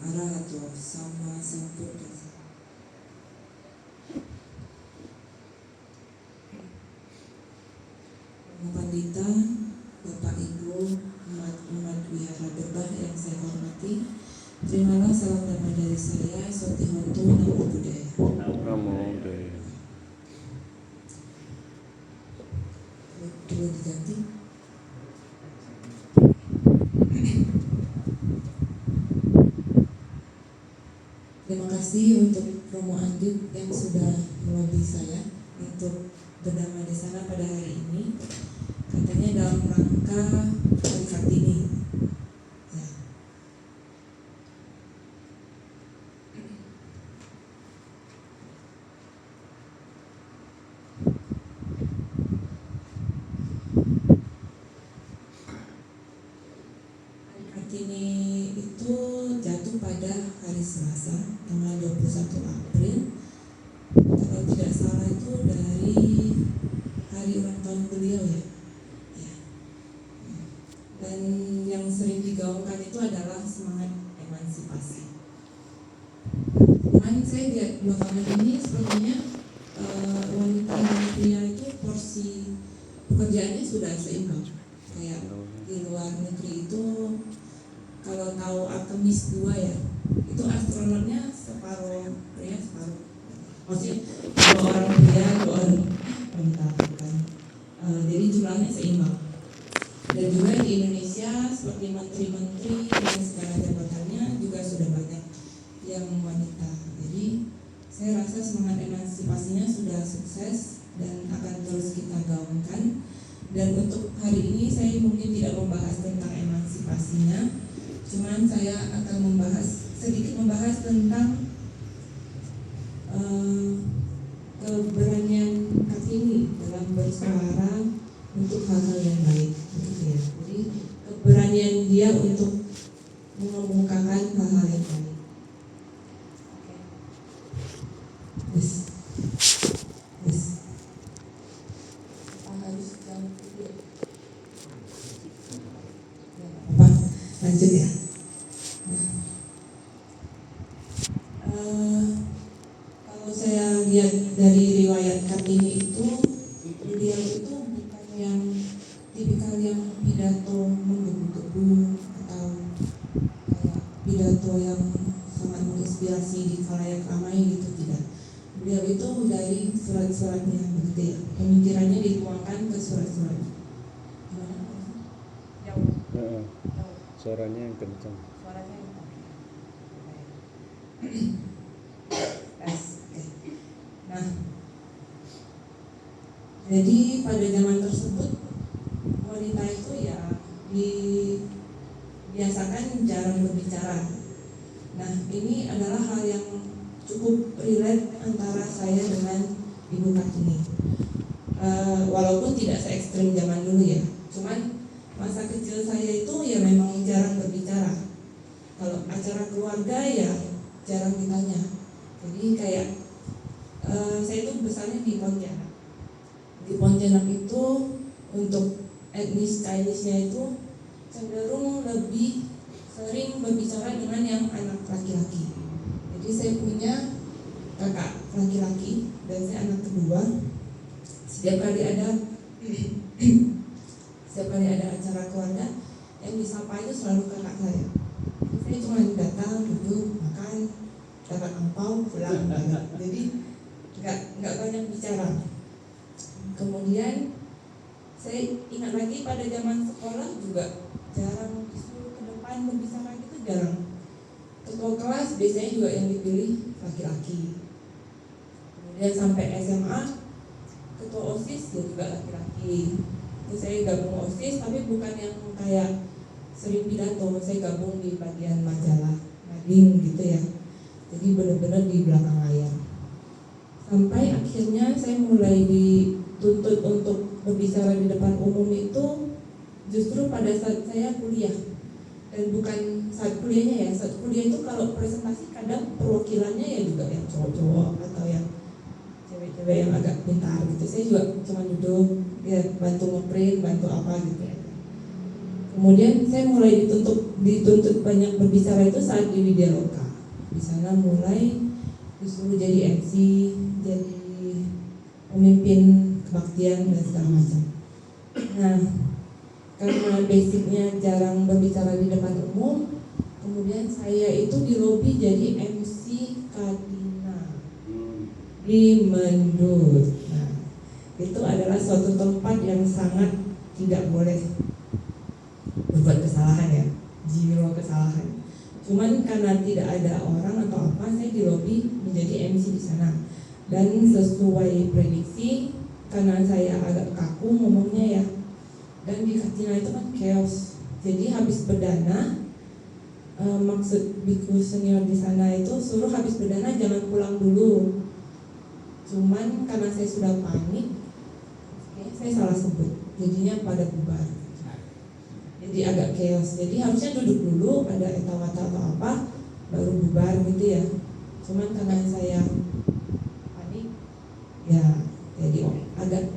arahato sama sambuddhassa. Namo Pandita, Bapak Ibu, umat wihara berbah yang saya hormati, terimalah salam damai dari saya, Sotihoto Namo Buddhaya. Namo Buddhaya. Perlu diganti. Terima kasih untuk Romo Andit yang sudah melobi saya untuk berdamai di sana pada hari ini. Katanya dalam rangka Hari Kartini. Ya. Hari Kartini itu jatuh pada hari Selasa, tanggal 21 April. Kalau tidak salah itu dari hari ulang tahun beliau ya. Ya. Dan yang sering digaungkan itu adalah semangat emansipasi. Cuman saya lihat belakangan ini sepertinya wanita dan pria itu porsi pekerjaannya sudah seimbang. Kayak di luar negeri itu kalau tahu Artemis 2 ya, itu astronotnya separuh pria separuh. Maksudnya 2 orang pria 2 orang wanita kan. Jadi jumlahnya seimbang. Dan juga di Indonesia seperti menteri-menteri dan segala jabatannya juga sudah banyak yang wanita. Jadi saya rasa semangat emansipasinya sudah sukses dan akan terus kita gaungkan. Dan untuk hari ini saya mungkin tidak membahas tentang emansipasinya, cuman saya akan sedikit membahas tentang keberanian Kartini dalam bersuara untuk hal-hal yang baik, gitu ya. Jadi keberanian dia untuk mengemukakan hal-hal yang baik. Yes. Harus jauh dulu. Apa? Lanjut ya. Kalau saya lihat dari riwayat Kartini itu, beliau itu bukan yang tipikal yang pidato menggebu-gebu atau kayak pidato yang sangat menginspirasi di khalayak ramai gitu, tidak. Beliau itu dari surat-suratnya begitu ya, pemikirannya dituangkan ke surat-suratnya. Jauh. Suaranya yang kencang. Suaranya yang Nah, jadi pada zaman tersebut wanita itu ya dibiasakan jarang berbicara. Nah, ini adalah hal yang cukup relate antara saya dengan Ibu Kartini. Walaupun tidak se-ekstrim zaman dulu ya, cuman masa kecil saya itu ya memang jarang berbicara. Kalau acara keluarga ya jarang ditanya. Jadi kayak saya itu besarnya di Pontianak. Di Pontianak itu untuk etnis Chinese-nya itu cenderung lebih sering berbicara dengan yang anak laki-laki. Jadi saya punya kakak laki-laki dan saya anak kedua. Setiap kali ada acara keluarga, yang disapa itu selalu kakak saya. Saya cuma datang, duduk, makan, dapat angpau, pulang balik. Jadi nggak banyak bicara. Kemudian saya ingat lagi pada zaman sekolah juga jarang disuruh ke depan berbicara gitu, jarang. Ketua kelas biasanya juga yang dipilih laki-laki. Kemudian sampai SMA, ketua OSIS ya juga laki-laki. Terus saya gabung OSIS tapi bukan yang kayak sering pidato, saya gabung di bagian majalah, mading gitu ya. Jadi benar-benar di belakang layar. Sampai akhirnya saya mulai dituntut untuk berbicara di depan umum itu justru pada saat saya kuliah. Dan bukan saat kuliahnya ya, saat kuliah itu kalau presentasi kadang perwakilannya ya juga yang cowok-cowok atau yang cewek-cewek yang agak pintar gitu. Saya juga cuma duduk, ya bantu ngeprint, bantu apa gitu ya. Kemudian saya mulai dituntut banyak berbicara itu saat di Widyaloka. Di sana mulai disuruh jadi MC, jadi pemimpin kebaktian dan segala macam. Nah, karena basicnya jarang berbicara di depan umum, kemudian saya itu di lobi jadi MC Kadina di Mendut. Nah, itu adalah suatu tempat yang sangat tidak boleh berbuat kesalahan ya, zero kesalahan. Cuman karena tidak ada orang atau apa, saya di lobi menjadi MC di sana. Dan sesuai prediksi, karena saya agak kaku ngomongnya ya, dan di Katina itu kan chaos. Jadi habis berdana, maksud biku senior di sana itu suruh habis berdana jangan pulang dulu. Cuman karena saya sudah panik, saya salah sebut, jadinya pada bubar. Jadi agak chaos. Jadi harusnya duduk dulu, ada etawata atau apa, baru bubar gitu ya. Cuman karena saya panik, ya jadi agak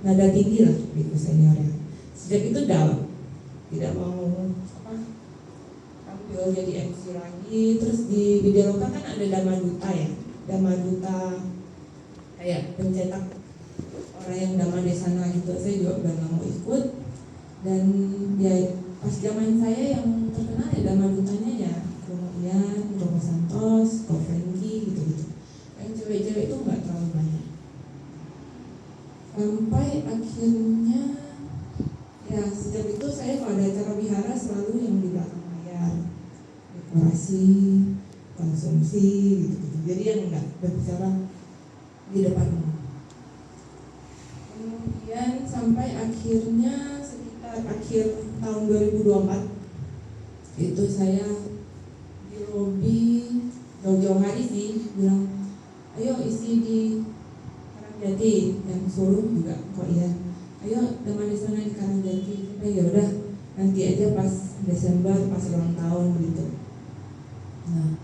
nada tinggi lah biku seniornya. Sejak itu down, tidak mau tampil jadi MC lagi. Terus di Widyaloka kan ada Dhamma Duta ya, Dhamma Duta kayak pencetak orang yang Dhamma di sana gitu. Saya juga udah nggak mau ikut. Dan ya pas zaman saya yang terkenal ya Dhamma Dutanya ya Romo Ian, Romo Santos, Ko Franky gitu-gitu. Yang cewek-cewek itu nggak terlalu banyak. Sampai akhirnya ya sejak itu saya kalau ada acara wihara selalu yang di belakang layar, dekorasi, konsumsi gitu-gitu. Jadi yang nggak berbicara di depan umum. Kemudian sampai akhirnya sekitar akhir tahun 2024 itu saya di lobi jauh-jauh hari sih bilang, ayo isi di Karangjati, yang suruh juga kok iya, ayo teman di sana di Karangjati. Ya udah nanti aja pas Desember pas ulang tahun gitu. Nah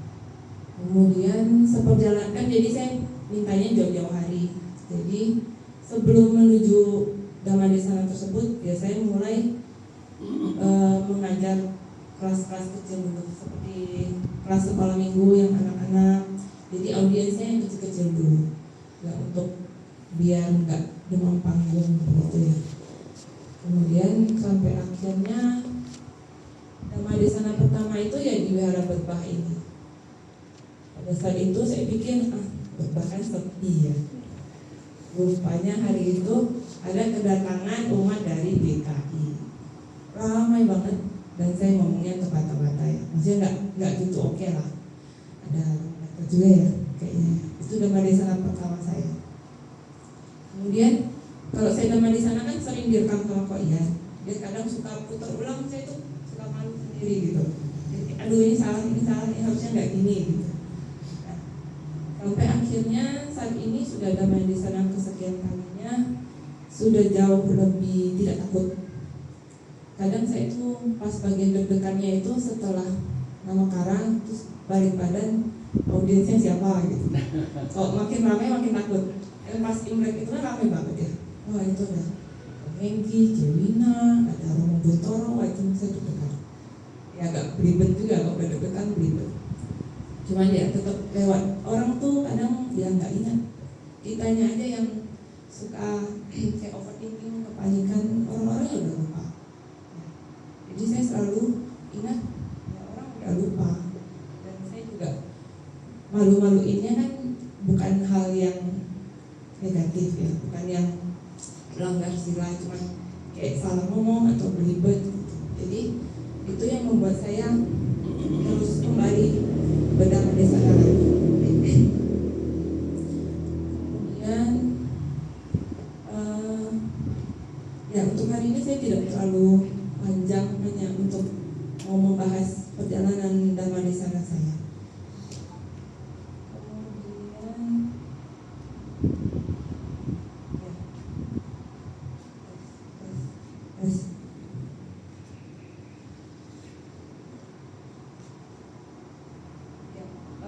kemudian seperjalankan, jadi saya mintanya jauh-jauh hari. Jadi sebelum menuju Dhamma Desana tersebut, ya saya mulai mengajar kelas-kelas kecil dulu, seperti kelas sekolah minggu yang anak-anak. Jadi audiensnya yang kecil-kecil dulu, ya untuk biar nggak demam panggung gitu ya. Kemudian sampai akhirnya Dhamma Desana pertama itu ya di Wihara Berbah ini. Pada saat itu saya pikir Berbah kan sepi ya. Rupanya hari itu ada kedatangan umat dari DKI, ramai banget, dan saya ngomongnya tepat-tepat ya, maksudnya nggak gitu oke lah, ada juga ya kayaknya. Itu Dhamma Desana pertama saya. Kemudian kalau saya Dhamma Desana kan sering direkam sama Ko Ian, dia kadang suka putar ulang, saya tuh suka malu sendiri gitu. Jadi, aduh ini salah, ini harusnya nggak gini gitu. Sampai akhirnya saat ini sudah Dhamma Desana kesekian kalinya, sudah jauh lebih tidak takut. Kadang saya itu pas bagian deg-degannya itu setelah nama karang, terus balik badan, audiensnya siapa gitu. Kalau makin ramai makin takut. Dan pas Imlek itu kan ramai banget ya. Wah itu ada Hengki, Jewina, ada Romo Buntoro, wah itu saya deg-degan. Ya agak belibet juga, kalau deg-degan belibet. Cuman ya tetap lewat. Orang tuh kadang dia nggak ingat. Kitanya aja yang suka kayak overthinking, kepanikan, orang-orang ya udah lupa. Jadi saya selalu ingat ya orang udah lupa. Dan saya juga malu-maluinnya kan bukan hal yang negatif ya, bukan yang melanggar sila, cuman kayak salah ngomong atau belibet gitu. Jadi itu yang membuat saya terus kembali Dhamma Desana lagi. Kemudian ya untuk hari ini saya tidak terlalu panjang, hanya untuk mau membahas perjalanan Dhamma Desana saya.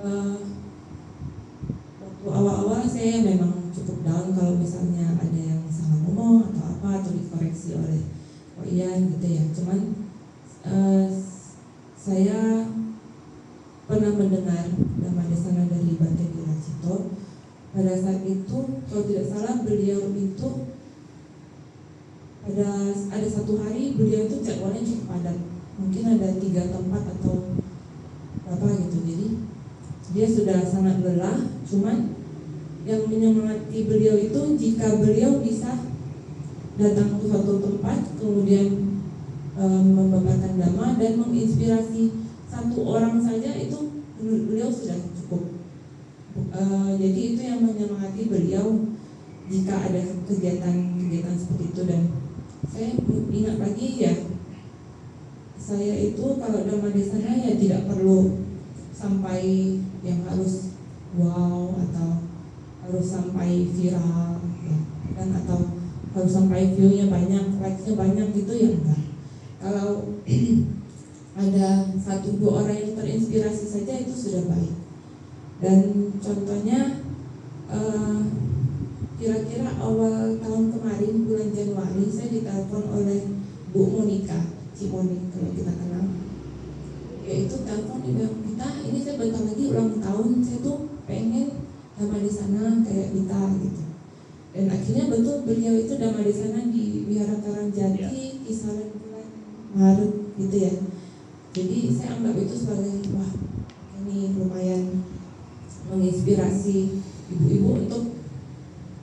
Waktu awal-awal saya memang cukup down kalau misalnya ada yang salah ngomong atau apa, atau dikoreksi oleh Ko Ian gitu ya. Cuman eh, saya pernah mendengar Dhammadesana dari Bante Viracito. Pada saat itu, kalau tidak salah, beliau itu ada satu hari beliau itu jadwalnya cukup padat. Mungkin ada 3 tempat atau berapa gitu. Jadi dia sudah sangat lelah. Cuman yang menyemangati beliau itu jika beliau bisa datang ke suatu tempat, kemudian membabarkan dhamma dan menginspirasi satu orang saja, itu beliau sudah cukup. Jadi itu yang menyemangati beliau jika ada kegiatan-kegiatan seperti itu. Dan saya ingat lagi ya, saya itu kalau Dhammadesana ya tidak perlu sampai yang harus wow atau harus sampai viral ya, dan atau harus sampai view-nya banyak, likes-nya banyak gitu ya enggak. Kalau ada 1-2 orang yang terinspirasi saja itu sudah baik. Dan contohnya kira-kira awal tahun kemarin bulan Januari saya ditelepon oleh Bu Monika Cimonik, kalau kita kenal. Yaitu telepon di bilang, "Kita ini saya bentar lagi ulang tahun, saya tuh pengen Dhammadesana kayak kita gitu." Dan akhirnya betul beliau itu Dhammadesana di Wihara Karangjati kisaran bulan Maret gitu ya. Jadi saya anggap itu sebagai wah, ini lumayan menginspirasi ibu-ibu untuk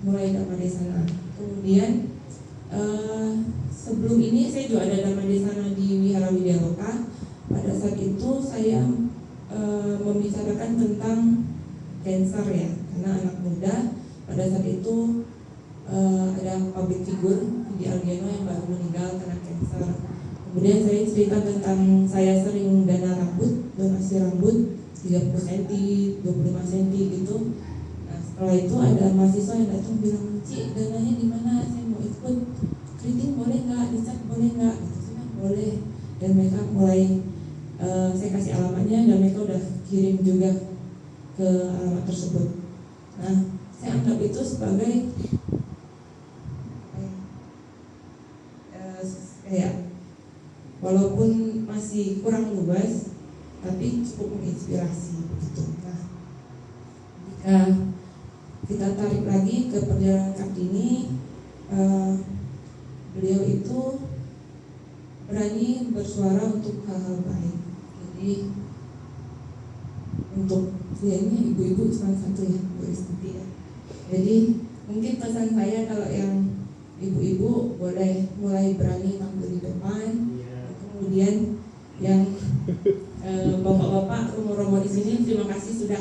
mulai Dhammadesana. Kemudian sebelum ini saya juga ada Dhammadesana di Wihara Widyaloka. Pada saat itu saya membicarakan tentang cancer ya, karena anak muda. Pada saat itu ada public figure di Algeno yang baru meninggal karena cancer. Kemudian saya cerita tentang saya sering donasi rambut 30 cm, 25 cm gitu. Nah, setelah itu ada mahasiswa yang datang bilang, "Ci, dananya di mana? Saya mau ikut keriting, boleh nggak? Dicat boleh nggak?" Gitu. Saya boleh. Dan mereka mulai saya kasih alamatnya dan mereka udah kirim juga ke alamat tersebut. Nah, saya anggap itu sebagai kayak walaupun masih kurang luas, tapi cukup menginspirasi begitu. Nah, jika kita tarik lagi ke perjalanan Kartini, beliau itu berani bersuara untuk hal-hal baik. Jadi untuk ya ini ibu-ibu cuma satu ya, Bu Risti ya. Jadi mungkin pesan saya kalau yang ibu-ibu boleh mulai berani tampil di depan. Kemudian yang bapak-bapak, romo-romo di sini, terima kasih sudah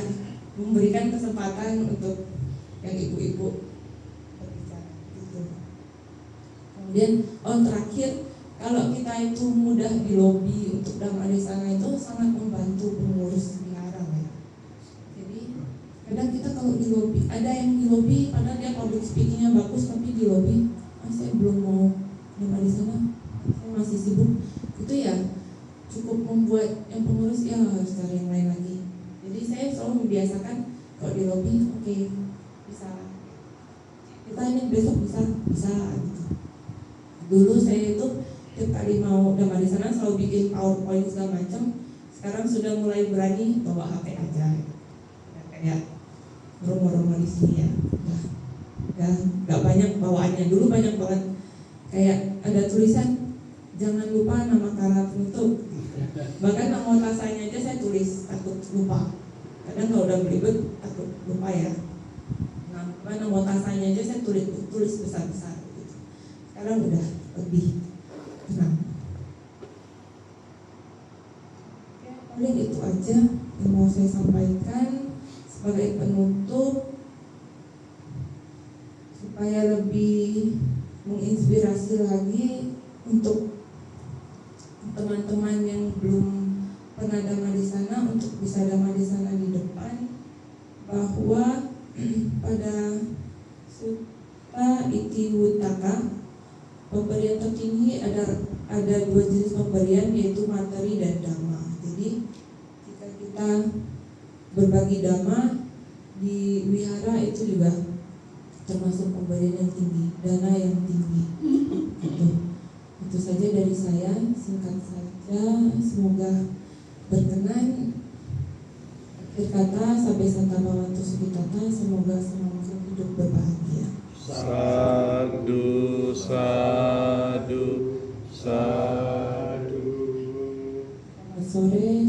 memberikan kesempatan untuk yang ibu-ibu berbicara gitu. Kemudian terakhir, kalau kita itu mudah di lobi untuk Dhammadesana itu sangat membantu pengurus wihara ya. Jadi kadang kita kalau di lobi, ada yang di lobi padahal dia public speakingnya bagus, tapi di lobi, saya belum mau Dhammadesana, saya masih sibuk. Itu ya cukup membuat yang pengurus ya harus cari yang lain lagi. Jadi saya selalu membiasakan kalau di lobi, oke, bisa kita ini besok bisa gitu. Dulu saya itu tiap kali mau Dhammadesana selalu bikin PowerPoint segala macam. Sekarang sudah mulai berani bawa HP aja ya, kayak romo-romo di sini ya. Gak banyak bawaannya. Dulu banyak banget, kayak ada tulisan jangan lupa nama kara penutup. Bahkan nama tasanya aja saya tulis, takut lupa. Kadang kalau udah belibet takut lupa ya. Nama tasanya aja saya tulis besar-besar gitu. Sekarang udah lebih tenang. Ya, paling itu aja yang mau saya sampaikan sebagai penutup, supaya lebih menginspirasi lagi untuk teman-teman yang belum pernah Dhammadesana untuk bisa Dhammadesana di depan, bahwa pada Sutta Itiwutaka pemberian tertinggi ada 2 jenis pemberian, yaitu materi dan dhamma. Jadi jika kita berbagi dhamma di wihara itu juga termasuk pemberian yang tinggi, dana yang tinggi gitu. Itu saja dari saya, singkat saja. Semoga berkenan. Akhir kata, sampai Santa Bhavantu Sukhitata, semoga selalu hidup berbahagia. Sadu, sadu, sadu. Selamat sore.